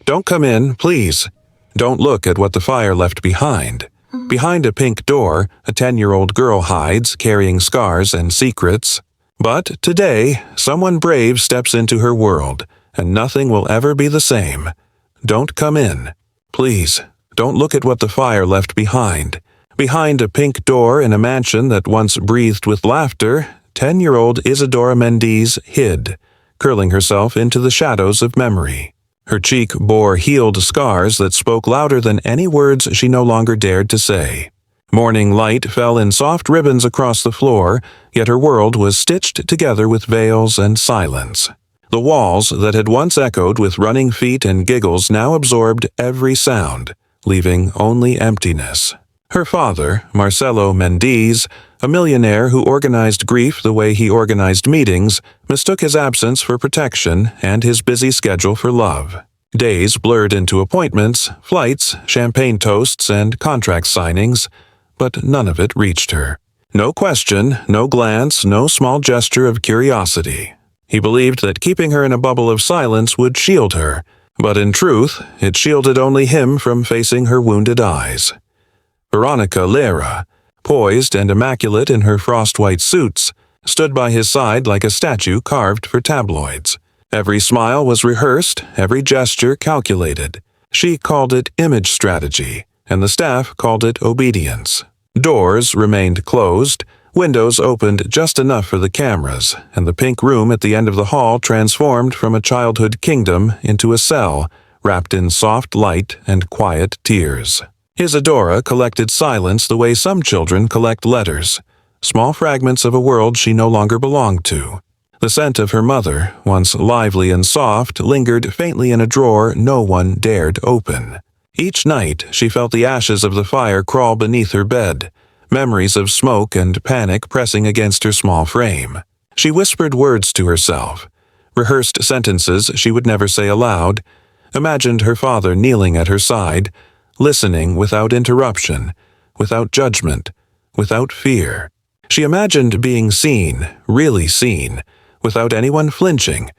Don't come in, please. Don't look at what the fire left behind. Behind a pink door, a 10-year-old girl hides, carrying scars and secrets. But today, someone brave steps into her world, and nothing will ever be the same. Don't come in. Please, don't look at what the fire left behind. Behind a pink door in a mansion that once breathed with laughter, 10-year-old Isadora Mendes hid, curling herself into the shadows of memory. Her cheek bore healed scars that spoke louder than any words she no longer dared to say. Morning light fell in soft ribbons across the floor, yet her world was stitched together with veils and silence. The walls that had once echoed with running feet and giggles now absorbed every sound, leaving only emptiness. Her father, Marcelo Mendes, a millionaire who organized grief the way he organized meetings, mistook his absence for protection and his busy schedule for love. Days blurred into appointments, flights, champagne toasts, and contract signings, but none of it reached her. No question, no glance, no small gesture of curiosity. He believed that keeping her in a bubble of silence would shield her, but in truth, it shielded only him from facing her wounded eyes. Veronica Lera, poised and immaculate in her frost-white suits, stood by his side like a statue carved for tabloids. Every smile was rehearsed, every gesture calculated. She called it image strategy, and the staff called it obedience. Doors remained closed, windows opened just enough for the cameras, and the pink room at the end of the hall transformed from a childhood kingdom into a cell, wrapped in soft light and quiet tears. Isadora collected silence the way some children collect letters, small fragments of a world she no longer belonged to. The scent of her mother, once lively and soft, lingered faintly in a drawer no one dared open. Each night she felt the ashes of the fire crawl beneath her bed, memories of smoke and panic pressing against her small frame. She whispered words to herself, rehearsed sentences she would never say aloud, imagined her father kneeling at her side, listening without interruption, without judgment, without fear. She imagined being seen, really seen, without anyone flinching.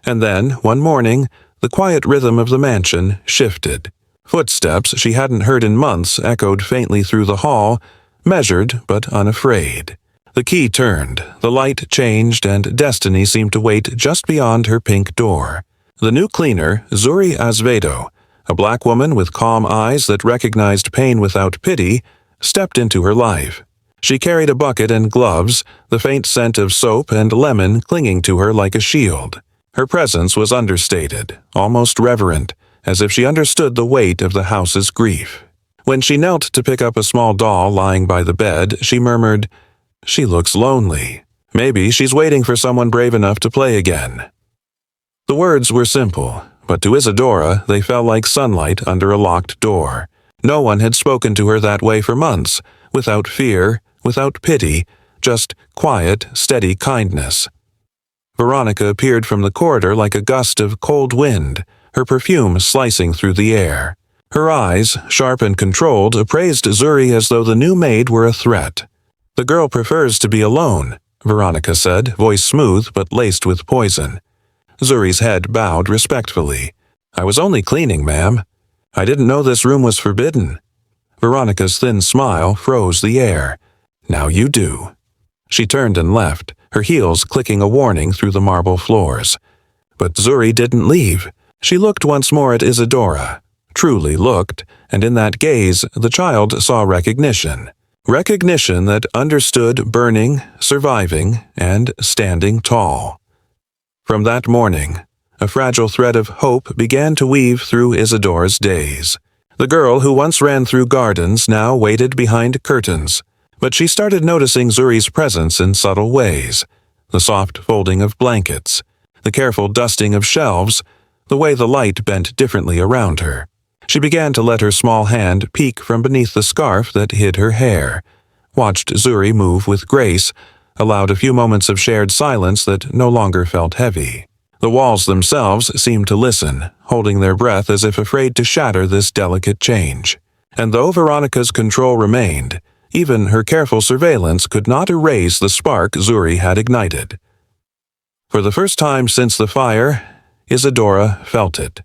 And then, one morning, the quiet rhythm of the mansion shifted. Footsteps she hadn't heard in months echoed faintly through the hall, measured but unafraid. The key turned, the light changed, and destiny seemed to wait just beyond her pink door. The new cleaner, Zuri Azevedo, a black woman with calm eyes that recognized pain without pity, stepped into her life. She carried a bucket and gloves, the faint scent of soap and lemon clinging to her like a shield. Her presence was understated, almost reverent, as if she understood the weight of the house's grief. When she knelt to pick up a small doll lying by the bed, she murmured, "She looks lonely. Maybe she's waiting for someone brave enough to play again." The words were simple, but to Isadora they fell like sunlight under a locked door. No one had spoken to her that way for months, without fear, without pity, just quiet, steady kindness. Veronica appeared from the corridor like a gust of cold wind, her perfume slicing through the air. Her eyes, sharp and controlled, appraised Zuri as though the new maid were a threat. "The girl prefers to be alone," Veronica said, voice smooth but laced with poison. Zuri's head bowed respectfully. "I was only cleaning, ma'am. I didn't know this room was forbidden." Veronica's thin smile froze the air. "Now you do." She turned and left, her heels clicking a warning through the marble floors. But Zuri didn't leave. She looked once more at Isadora, truly looked, and in that gaze the child saw recognition. Recognition that understood burning, surviving, and standing tall. From that morning, a fragile thread of hope began to weave through Isadora's days. The girl who once ran through gardens now waited behind curtains, but she started noticing Zuri's presence in subtle ways. The soft folding of blankets, the careful dusting of shelves, the way the light bent differently around her. She began to let her small hand peek from beneath the scarf that hid her hair, watched Zuri move with grace, allowed a few moments of shared silence that no longer felt heavy. The walls themselves seemed to listen, holding their breath as if afraid to shatter this delicate change. And though Veronica's control remained, even her careful surveillance could not erase the spark Zuri had ignited. For the first time since the fire, Isadora felt it.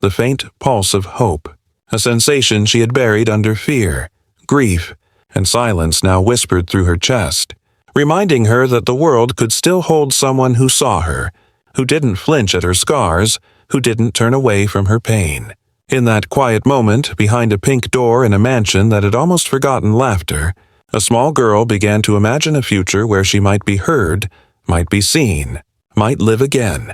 the faint pulse of hope, a sensation she had buried under fear, grief, and silence now whispered through her chest, reminding her that the world could still hold someone who saw her, who didn't flinch at her scars, who didn't turn away from her pain. In that quiet moment, behind a pink door in a mansion that had almost forgotten laughter, a small girl began to imagine a future where she might be heard, might be seen, might live again.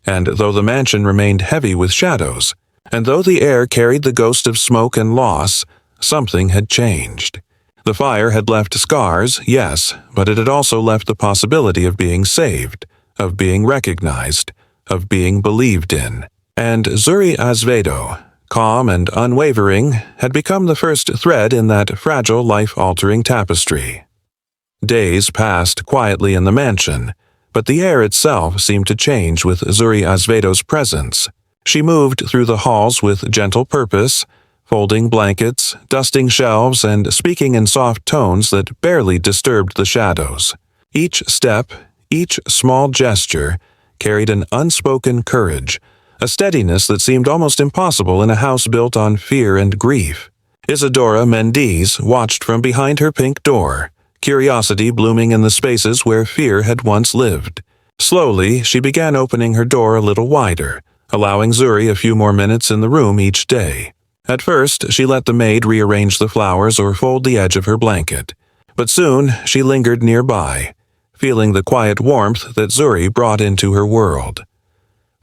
And though the mansion remained heavy with shadows, and though the air carried the ghost of smoke and loss, something had changed. The fire had left scars, yes, but it had also left the possibility of being saved, of being recognized, of being believed in. And Zuri Azevedo, calm and unwavering, had become the first thread in that fragile, life-altering tapestry. Days passed quietly in the mansion, but the air itself seemed to change with Zuri Azevedo's presence. She moved through the halls with gentle purpose, folding blankets, dusting shelves, and speaking in soft tones that barely disturbed the shadows. Each step, each small gesture, carried an unspoken courage, a steadiness that seemed almost impossible in a house built on fear and grief. Isadora Mendiz watched from behind her pink door, curiosity blooming in the spaces where fear had once lived. Slowly, she began opening her door a little wider, allowing Zuri a few more minutes in the room each day. At first, she let the maid rearrange the flowers or fold the edge of her blanket, but soon she lingered nearby, feeling the quiet warmth that Zuri brought into her world.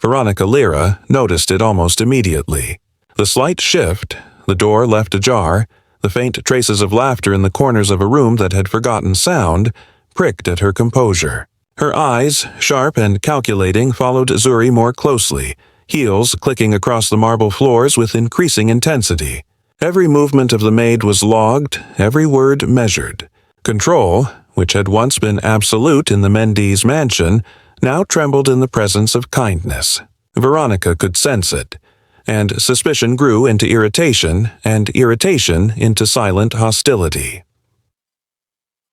Veronica Lira noticed it almost immediately. The slight shift, the door left ajar, the faint traces of laughter in the corners of a room that had forgotten sound, pricked at her composure. Her eyes, sharp and calculating, followed Zuri more closely, heels clicking across the marble floors with increasing intensity. Every movement of the maid was logged, every word measured. Control, which had once been absolute in the Mendiz mansion, now trembled in the presence of kindness. Veronica could sense it, and suspicion grew into irritation, and irritation into silent hostility.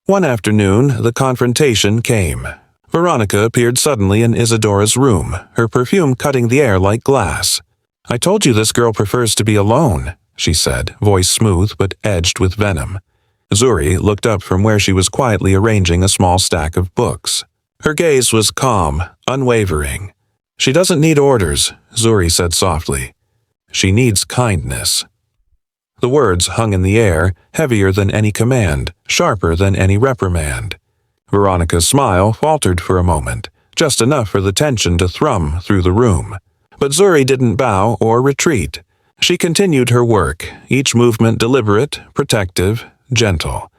One afternoon, the confrontation came. Veronica appeared suddenly in Isadora's room, her perfume cutting the air like glass. "I told you this girl prefers to be alone," she said, voice smooth but edged with venom. Zuri looked up from where she was quietly arranging a small stack of books. Her gaze was calm, unwavering. "She doesn't need orders," Zuri said softly. "She needs kindness." The words hung in the air, heavier than any command, sharper than any reprimand. Veronica's smile faltered for a moment, just enough for the tension to thrum through the room. But Zuri didn't bow or retreat. She continued her work, each movement deliberate, protective, gentle.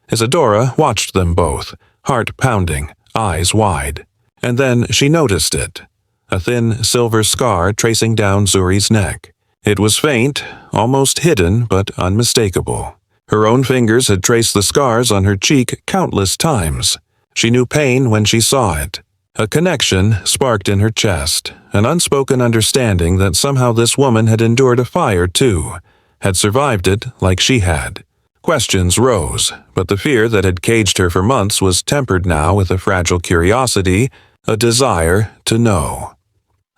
Isadora watched them both, heart pounding, eyes wide. And then she noticed it. A thin silver scar tracing down Zuri's neck. It was faint, almost hidden, but unmistakable. Her own fingers had traced the scars on her cheek countless times. She knew pain when she saw it. A connection sparked in her chest, an unspoken understanding that somehow this woman had endured a fire too, had survived it like she had. Questions rose, but the fear that had caged her for months was tempered now with a fragile curiosity, a desire to know.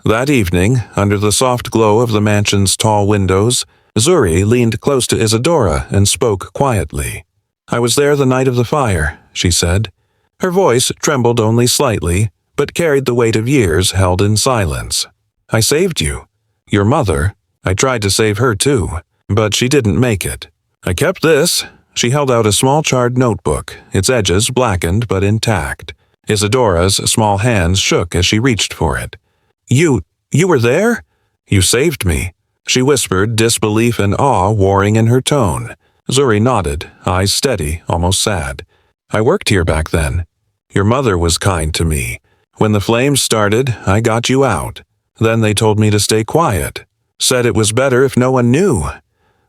That evening, under the soft glow of the mansion's tall windows, Zuri leaned close to Isadora and spoke quietly. "I was there the night of the fire," she said. Her voice trembled only slightly, but carried the weight of years held in silence. "I saved you. Your mother. I tried to save her too, but she didn't make it. I kept this." She held out a small charred notebook, its edges blackened but intact. Isadora's small hands shook as she reached for it. You were there? You saved me," she whispered, disbelief and awe warring in her tone. Zuri nodded, eyes steady, almost sad. "I worked here back then. Your mother was kind to me. When the flames started, I got you out. Then they told me to stay quiet. Said it was better if no one knew."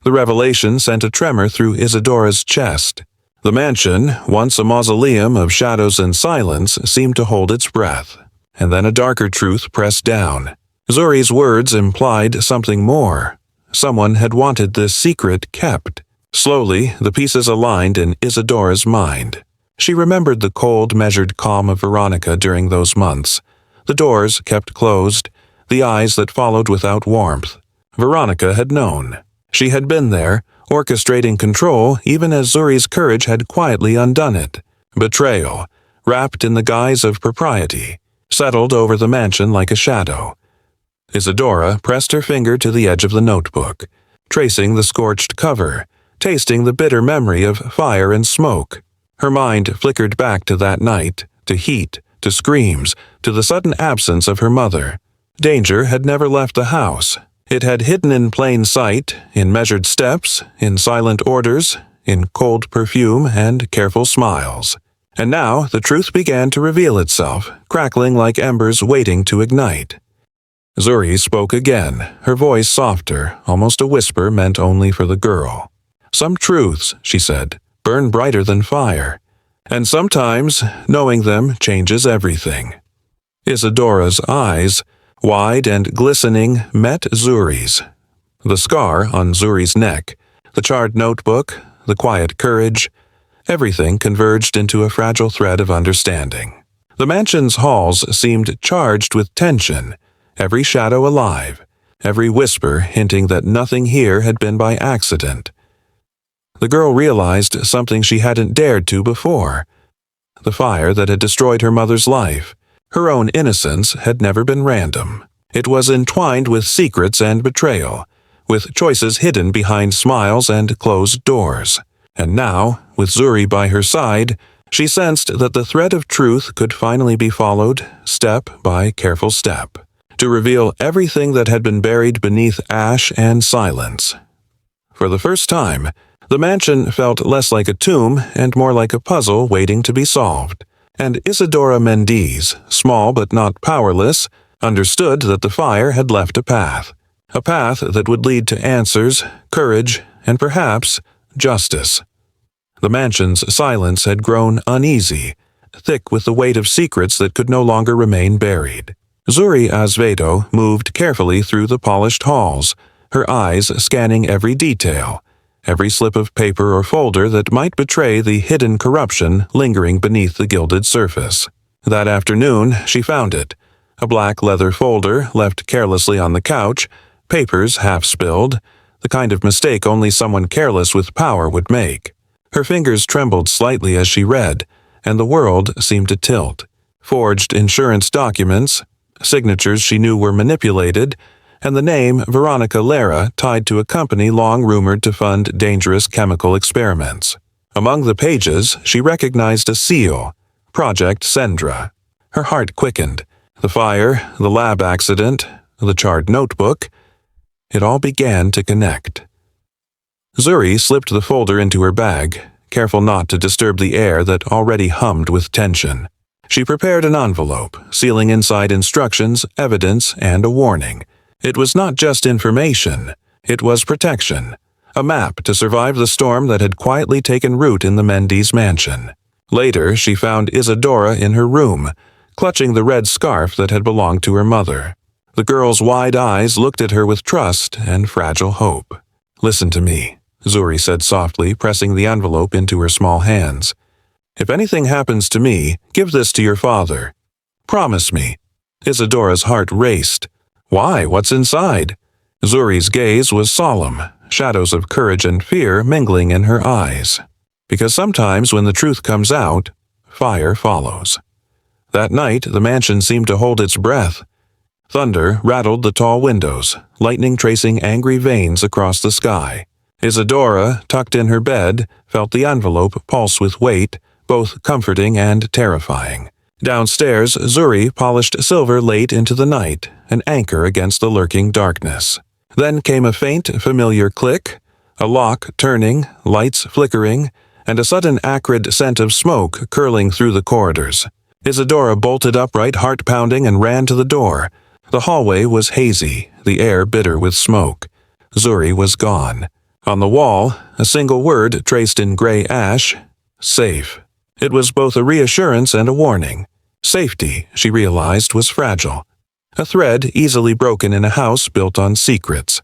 The revelation sent a tremor through Isadora's chest. The mansion, once a mausoleum of shadows and silence, seemed to hold its breath. And then a darker truth pressed down. Zuri's words implied something more. Someone had wanted this secret kept. Slowly, the pieces aligned in Isadora's mind. She remembered the cold, measured calm of Veronica during those months. The doors kept closed, the eyes that followed without warmth. Veronica had known. She had been there, orchestrating control even as Zuri's courage had quietly undone it. Betrayal, wrapped in the guise of propriety, settled over the mansion like a shadow. Isadora pressed her finger to the edge of the notebook, tracing the scorched cover, tasting the bitter memory of fire and smoke. Her mind flickered back to that night, to heat, to screams, to the sudden absence of her mother. Danger had never left the house. It had hidden in plain sight, in measured steps, in silent orders, in cold perfume and careful smiles. And now the truth began to reveal itself, crackling like embers waiting to ignite. Zuri spoke again, her voice softer, almost a whisper meant only for the girl. "Some truths," she said, "burn brighter than fire. And sometimes, knowing them changes everything." Isadora's eyes, wide and glistening, met Zuri's. The scar on Zuri's neck, the charred notebook, the quiet courage, everything converged into a fragile thread of understanding. The mansion's halls seemed charged with tension, every shadow alive, every whisper hinting that nothing here had been by accident. The girl realized something she hadn't dared to before. The fire that had destroyed her mother's life, her own innocence, had never been random. It was entwined with secrets and betrayal, with choices hidden behind smiles and closed doors. And now, with Zuri by her side, she sensed that the thread of truth could finally be followed, step by careful step, to reveal everything that had been buried beneath ash and silence. For the first time, the mansion felt less like a tomb and more like a puzzle waiting to be solved. And Isadora Mendes, small but not powerless, understood that the fire had left a path that would lead to answers, courage, and perhaps justice. The mansion's silence had grown uneasy, thick with the weight of secrets that could no longer remain buried. Zuri Azevedo moved carefully through the polished halls, her eyes scanning every detail, every slip of paper or folder that might betray the hidden corruption lingering beneath the gilded surface. That afternoon, she found it, a black leather folder left carelessly on the couch, papers half spilled, the kind of mistake only someone careless with power would make. Her fingers trembled slightly as she read, and the world seemed to tilt. Forged insurance documents, signatures she knew were manipulated, and the name Veronica Lara tied to a company long rumored to fund dangerous chemical experiments. Among the pages, she recognized a seal, Project Sendra. Her heart quickened. The fire, the lab accident, the charred notebook, it all began to connect. Zuri slipped the folder into her bag, careful not to disturb the air that already hummed with tension. She prepared an envelope, sealing inside instructions, evidence, and a warning. It was not just information, it was protection, a map to survive the storm that had quietly taken root in the Mendes mansion. Later, she found Isadora in her room, clutching the red scarf that had belonged to her mother. The girl's wide eyes looked at her with trust and fragile hope. "Listen to me," Zuri said softly, pressing the envelope into her small hands. "If anything happens to me, give this to your father. Promise me." Isadora's heart raced. "Why? What's inside?" Zuri's gaze was solemn, shadows of courage and fear mingling in her eyes. Because sometimes when the truth comes out, fire follows. That night, the mansion seemed to hold its breath. Thunder rattled the tall windows, lightning tracing angry veins across the sky. Isadora, tucked in her bed, felt the envelope pulse with weight, both comforting and terrifying. Downstairs, Zuri polished silver late into the night, an anchor against the lurking darkness. Then came a faint, familiar click, a lock turning, lights flickering, and a sudden acrid scent of smoke curling through the corridors. Isadora bolted upright, heart pounding, and ran to the door. The hallway was hazy, the air bitter with smoke. Zuri was gone. On the wall, a single word traced in gray ash, "Safe." It was both a reassurance and a warning. Safety, she realized, was fragile, a thread easily broken in a house built on secrets.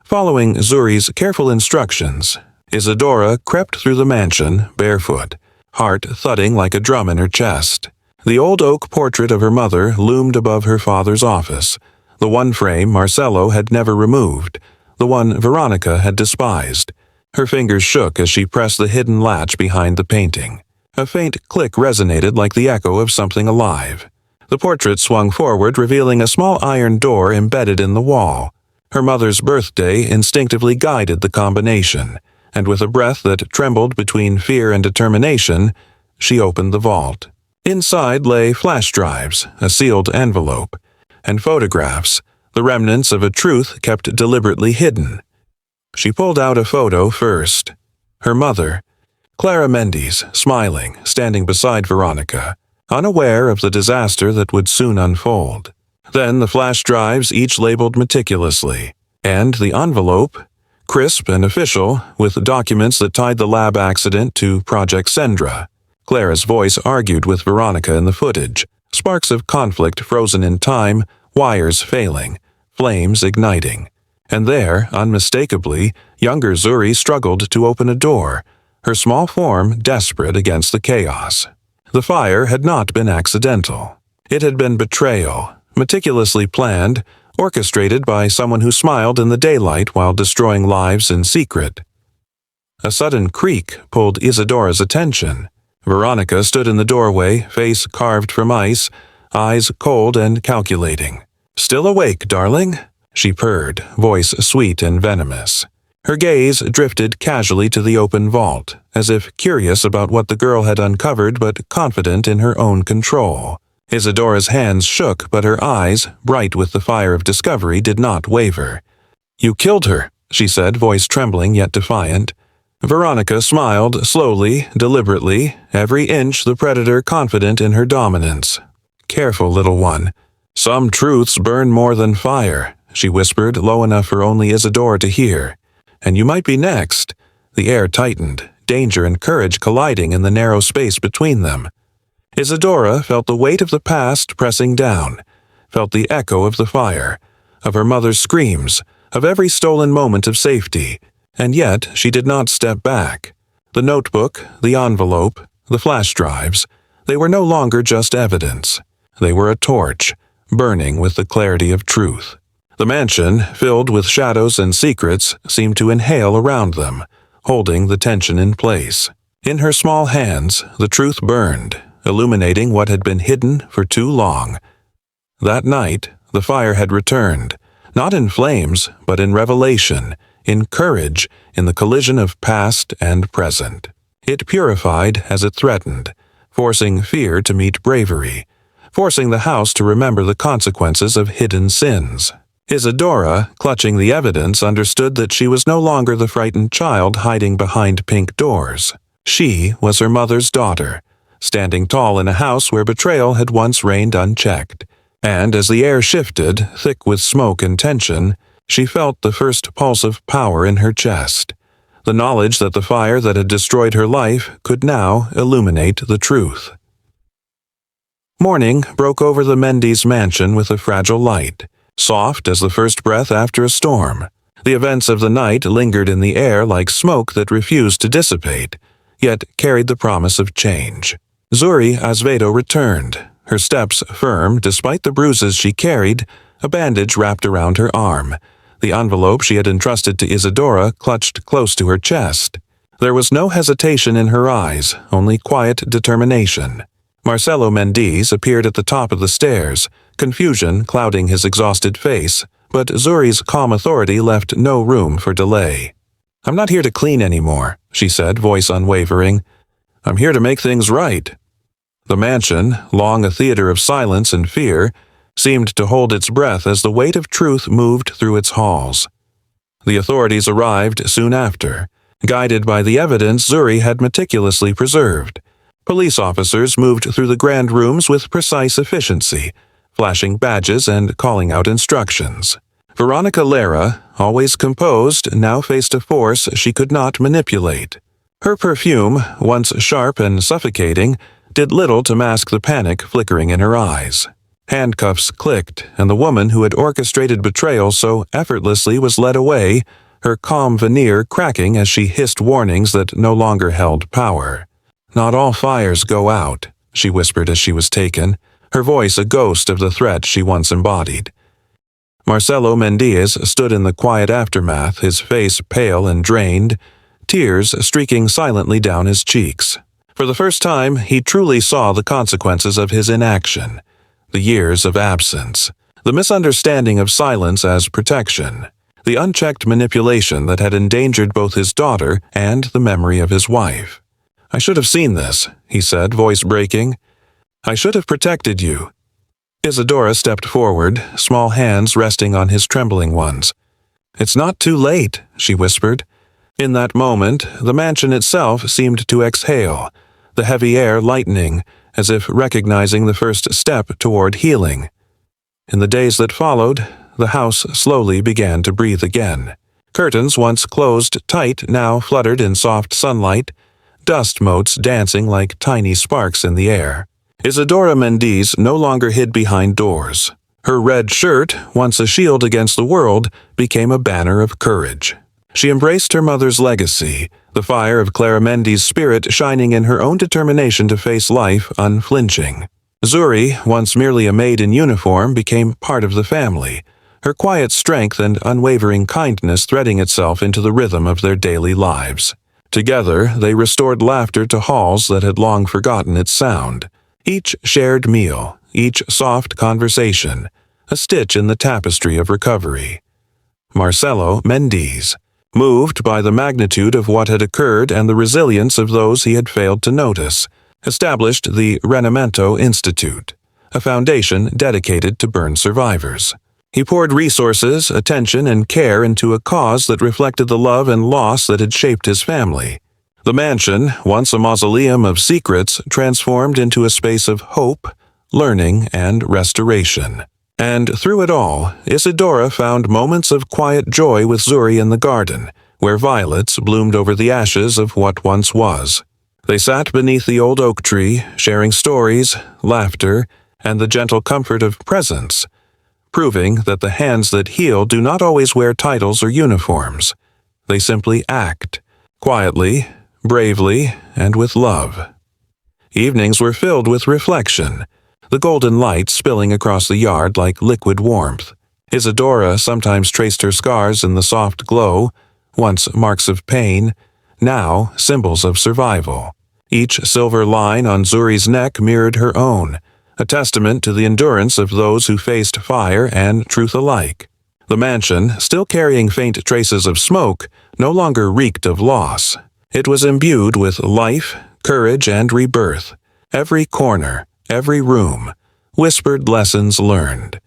Following Zuri's careful instructions, Isadora crept through the mansion, barefoot, heart thudding like a drum in her chest. The old oak portrait of her mother loomed above her father's office, The one frame Marcello had never removed, the one Veronica had despised. Her fingers shook as she pressed the hidden latch behind the painting. A faint click resonated like the echo of something alive. The portrait swung forward, revealing a small iron door embedded in the wall. Her mother's birthday instinctively guided the combination, and with a breath that trembled between fear and determination, she opened the vault. Inside lay flash drives, a sealed envelope, and photographs, the remnants of a truth kept deliberately hidden. She pulled out a photo first. Her mother, Clara Mendes, smiling, standing beside Veronica, unaware of the disaster that would soon unfold. Then the flash drives, each labeled meticulously, and the envelope, crisp and official, with documents that tied the lab accident to Project Sendra. Clara's voice argued with Veronica in the footage, sparks of conflict frozen in time, wires failing, flames igniting. And there, unmistakably, younger Zuri struggled to open a door, her small form desperate against the chaos. The fire had not been accidental. It had been betrayal, meticulously planned, orchestrated by someone who smiled in the daylight while destroying lives in secret. A sudden creak pulled Isadora's attention. Veronica stood in the doorway, face carved from ice, eyes cold and calculating. "Still awake, darling?" she purred, voice sweet and venomous. Her gaze drifted casually to the open vault, as if curious about what the girl had uncovered but confident in her own control. Isadora's hands shook, but her eyes, bright with the fire of discovery, did not waver. "You killed her," she said, voice trembling yet defiant. Veronica smiled, slowly, deliberately, every inch the predator confident in her dominance. "Careful, little one. Some truths burn more than fire," she whispered, low enough for only Isadora to hear. "And you might be next." The air tightened, danger and courage colliding in the narrow space between them. Isadora felt the weight of the past pressing down, felt the echo of the fire, of her mother's screams, of every stolen moment of safety, and yet she did not step back. The notebook, the envelope, the flash drives, they were no longer just evidence. They were a torch, burning with the clarity of truth. The mansion, filled with shadows and secrets, seemed to inhale around them, holding the tension in place. In her small hands, the truth burned, illuminating what had been hidden for too long. That night, the fire had returned, not in flames, but in revelation, in courage, in the collision of past and present. It purified as it threatened, forcing fear to meet bravery, forcing the house to remember the consequences of hidden sins. Isadora, clutching the evidence, understood that she was no longer the frightened child hiding behind pink doors. She was her mother's daughter, standing tall in a house where betrayal had once reigned unchecked. And as the air shifted, thick with smoke and tension, she felt the first pulse of power in her chest. The knowledge that the fire that had destroyed her life could now illuminate the truth. Morning broke over the Mendes mansion with a fragile light, soft as the first breath after a storm. The events of the night lingered in the air like smoke that refused to dissipate, yet carried the promise of change. Zuri Azevedo returned, her steps firm despite the bruises she carried, a bandage wrapped around her arm. The envelope she had entrusted to Isadora clutched close to her chest. There was no hesitation in her eyes, only quiet determination. Marcello Mendes appeared at the top of the stairs, confusion clouding his exhausted face, but Zuri's calm authority left no room for delay. "I'm not here to clean anymore," she said, voice unwavering. "I'm here to make things right." The mansion, long a theater of silence and fear, seemed to hold its breath as the weight of truth moved through its halls. The authorities arrived soon after, guided by the evidence Zuri had meticulously preserved. Police officers moved through the grand rooms with precise efficiency, flashing badges and calling out instructions. Veronica Lara, always composed, now faced a force she could not manipulate. Her perfume, once sharp and suffocating, did little to mask the panic flickering in her eyes. Handcuffs clicked, and the woman who had orchestrated betrayal so effortlessly was led away, her calm veneer cracking as she hissed warnings that no longer held power. "Not all fires go out," she whispered as she was taken, her voice a ghost of the threat she once embodied. Marcelo Mendez stood in the quiet aftermath, his face pale and drained, tears streaking silently down his cheeks. For the first time, he truly saw the consequences of his inaction, the years of absence, the misunderstanding of silence as protection, the unchecked manipulation that had endangered both his daughter and the memory of his wife. "I should have seen this," he said, voice breaking. "I should have protected you." Isadora stepped forward, small hands resting on his trembling ones. "It's not too late," she whispered. In that moment, the mansion itself seemed to exhale, the heavy air lightening, as if recognizing the first step toward healing. In the days that followed, the house slowly began to breathe again. Curtains once closed tight now fluttered in soft sunlight, dust motes dancing like tiny sparks in the air. Isadora Mendez no longer hid behind doors. Her red shirt, once a shield against the world, became a banner of courage. She embraced her mother's legacy, the fire of Claramendi's spirit shining in her own determination to face life unflinching. Zuri, once merely a maid in uniform, became part of the family, her quiet strength and unwavering kindness threading itself into the rhythm of their daily lives. Together, they restored laughter to halls that had long forgotten its sound. Each shared meal, each soft conversation, a stitch in the tapestry of recovery. Marcelo Mendez, moved by the magnitude of what had occurred and the resilience of those he had failed to notice, established the Renamento Institute, a foundation dedicated to burn survivors. He poured resources, attention, and care into a cause that reflected the love and loss that had shaped his family. The mansion, once a mausoleum of secrets, transformed into a space of hope, learning, and restoration. And through it all, Isadora found moments of quiet joy with Zuri in the garden, where violets bloomed over the ashes of what once was. They sat beneath the old oak tree, sharing stories, laughter, and the gentle comfort of presence, proving that the hands that heal do not always wear titles or uniforms. They simply act, quietly, bravely, and with love. Evenings were filled with reflection, the golden light spilling across the yard like liquid warmth. Isadora sometimes traced her scars in the soft glow, once marks of pain, now symbols of survival. Each silver line on Zuri's neck mirrored her own, a testament to the endurance of those who faced fire and truth alike. The mansion, still carrying faint traces of smoke, no longer reeked of loss. It was imbued with life, courage, and rebirth. Every corner, every room, whispered lessons learned.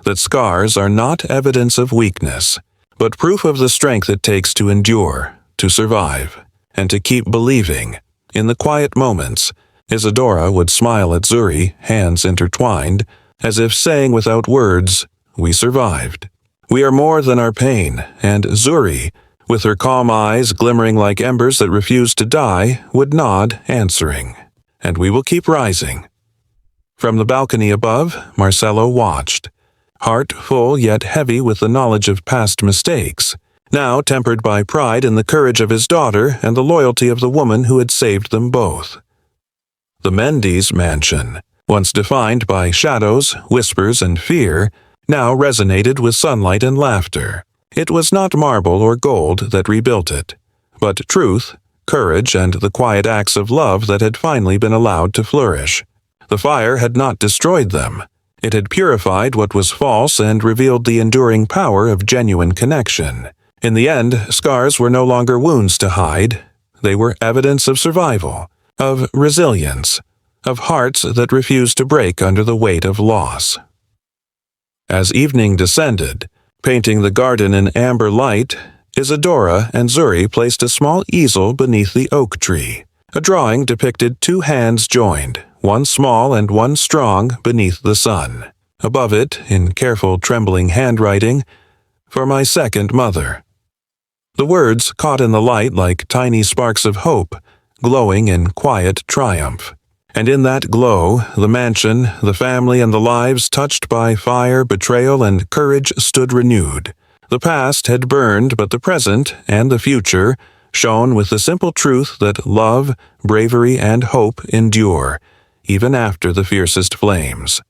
That scars are not evidence of weakness, but proof of the strength it takes to endure, to survive, and to keep believing. In the quiet moments, Isadora would smile at Zuri, hands intertwined, as if saying without words, "We survived. We are more than our pain," and Zuri, with her calm eyes glimmering like embers that refused to die, would nod, answering, "And we will keep rising." From the balcony above, Marcelo watched, heart full yet heavy with the knowledge of past mistakes, now tempered by pride in the courage of his daughter and the loyalty of the woman who had saved them both. The Mendez mansion, once defined by shadows, whispers, and fear, now resonated with sunlight and laughter. It was not marble or gold that rebuilt it, but truth, courage, and the quiet acts of love that had finally been allowed to flourish. The fire had not destroyed them. It had purified what was false and revealed the enduring power of genuine connection. In the end, scars were no longer wounds to hide. They were evidence of survival, of resilience, of hearts that refused to break under the weight of loss. As evening descended, painting the garden in amber light, Isadora and Zuri placed a small easel beneath the oak tree. A drawing depicted two hands joined, one small and one strong, beneath the sun. Above it, in careful, trembling handwriting, "For my second mother." The words caught in the light like tiny sparks of hope, glowing in quiet triumph. And in that glow, the mansion, the family, and the lives touched by fire, betrayal, and courage stood renewed. The past had burned, but the present, and the future, shone with the simple truth that love, bravery, and hope endure, even after the fiercest flames.